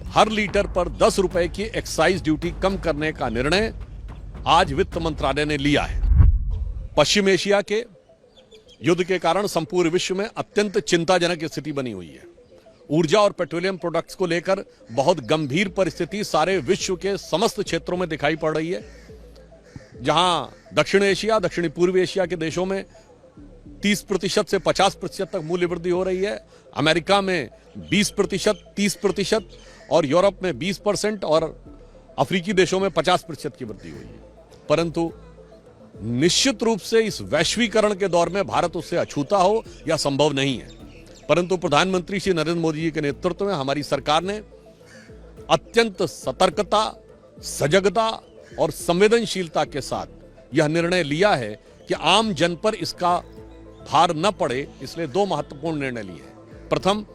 हर litre पर 10 रुपए की एक्साइज ड्यूटी कम करने का निर्णय आज वित्त मंत्रालय ने लिया है। पश्चिम एशिया के युद्ध के कारण संपूर्ण विश्व में अत्यंत चिंताजनक स्थिति बनी हुई है। ऊर्जा और पेट्रोलियम प्रोडक्ट्स को लेकर बहुत गंभीर परिस्थिति सारे विश्व के समस्त क्षेत्रों में दिखाई पड़ रही है। जहां दक्षिण एशिया, दक्षिणी पूर्व एशिया के देशों में 30% से 50% तक मूल्य वृद्धि हो रही है। अमेरिका में 20%, 30% और यूरोप में 20% और अफ्रीकी देशों में 50% की वृद्धि हुई है। परंतु निश्चित रूप से इस वैश्वीकरण के दौर में भारत उससे अछूता हो यह संभव नहीं है। परंतु प्रधानमंत्री श्री नरेंद्र मोदी जी के नेतृत्व में हमारी सरकार ने अत्यंत सतर्कता, सजगता और संवेदनशीलता के साथ यह निर्णय लिया है कि आम जन पर इसका भार न पड़े, इसलिए दो महत्वपूर्ण निर्णय लिए हैं। प्रथम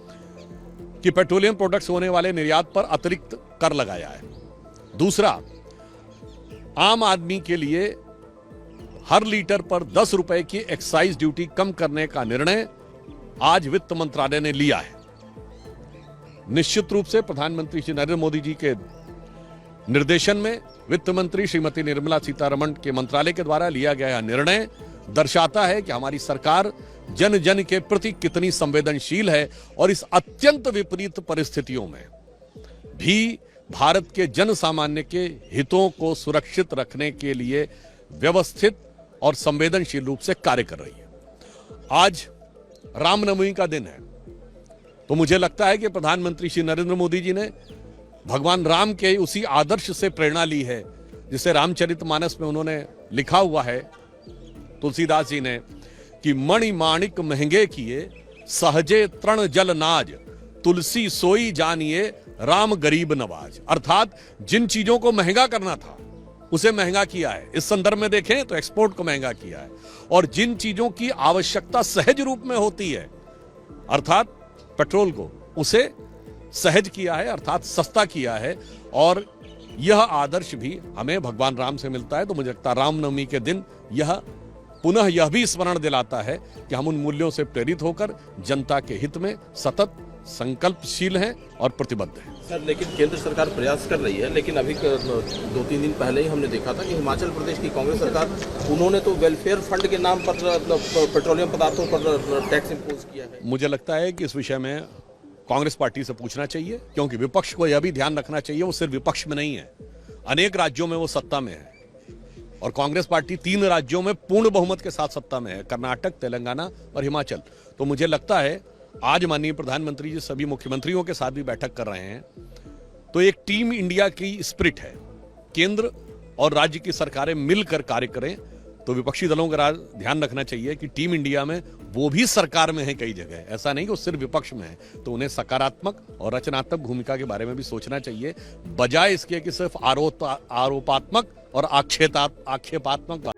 कि पेट्रोलियम प्रोडक्ट्स होने वाले निर्यात पर अतिरिक्त कर लगाया है। दूसरा, आम आदमी के लिए हर लीटर पर 10 रुपए की एक्साइज ड्यूटी कम करने का निर्णय आज वित्त मंत्रालय ने लिया है। निश्चित रूप से प्रधानमंत्री श्री नरेंद्र मोदी जी के निर्देशन में वित्त मंत्री श्रीमती निर्मला सीतारमण के मंत्रालय के द्वारा लिया गया यह निर्णय दर्शाता है कि हमारी सरकार जन जन के प्रति कितनी संवेदनशील है और इस अत्यंत विपरीत परिस्थितियों में भी भारत के जन सामान्य के हितों को सुरक्षित रखने के लिए व्यवस्थित और संवेदनशील रूप से कार्य कर रही है। आज रामनवमी का दिन है, तो मुझे लगता है कि प्रधानमंत्री श्री नरेंद्र मोदी जी ने भगवान राम के उसी आदर्श से प्रेरणा ली है जिसे रामचरितमानस में उन्होंने लिखा हुआ है, तुलसीदास जी ने, कि मणि माणिक महंगे किए सहजे तृण जल नाज, तुलसी सोई जानिए राम गरीब नवाज। अर्थात जिन चीजों को महंगा करना था उसे महंगा किया है। इस संदर्भ में देखें तो एक्सपोर्ट को महंगा किया है, और जिन चीजों की आवश्यकता सहज रूप में होती है अर्थात पेट्रोल को, उसे सहज किया है अर्थात सस्ता किया है। और यह आदर्श भी हमें भगवान राम से मिलता है। तो मुझे लगता है रामनवमी के दिन यह पुनः यह भी स्मरण दिलाता है कि हम उन मूल्यों से प्रेरित होकर जनता के हित में सतत संकल्पशील हैं और प्रतिबद्ध हैं। सर, लेकिन केंद्र सरकार प्रयास कर रही है, लेकिन अभी 2-3 दिन पहले ही हमने देखा था कि हिमाचल प्रदेश की कांग्रेस सरकार, उन्होंने तो वेलफेयर फंड के नाम पर पेट्रोलियम पदार्थों पर टैक्स इंपोज किया है। मुझे लगता है कि इस विषय में कांग्रेस पार्टी से पूछना चाहिए, क्योंकि विपक्ष को यह भी ध्यान रखना चाहिए वो सिर्फ विपक्ष में नहीं है, अनेक राज्यों में वो सत्ता में है। और कांग्रेस पार्टी 3 राज्यों में पूर्ण बहुमत के साथ सत्ता में है, कर्नाटक, तेलंगाना और हिमाचल। तो मुझे लगता है आज माननीय प्रधानमंत्री जी सभी मुख्यमंत्रियों के साथ भी बैठक कर रहे हैं, तो एक टीम इंडिया की स्पिरिट है। केंद्र और राज्य की सरकारें मिलकर कार्य करें। तो विपक्षी दलों का ध्यान रखना चाहिए कि टीम इंडिया में वो भी सरकार में है कई जगह, ऐसा नहीं कि वो सिर्फ विपक्ष में है। तो उन्हें सकारात्मक और रचनात्मक भूमिका के बारे में भी सोचना चाहिए, बजाय इसके कि सिर्फ आरोपात्मक और आक्षेपात्मक।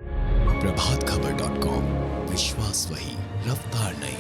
प्रभातखबर.com, विश्वास वही, रफ्तार नहीं।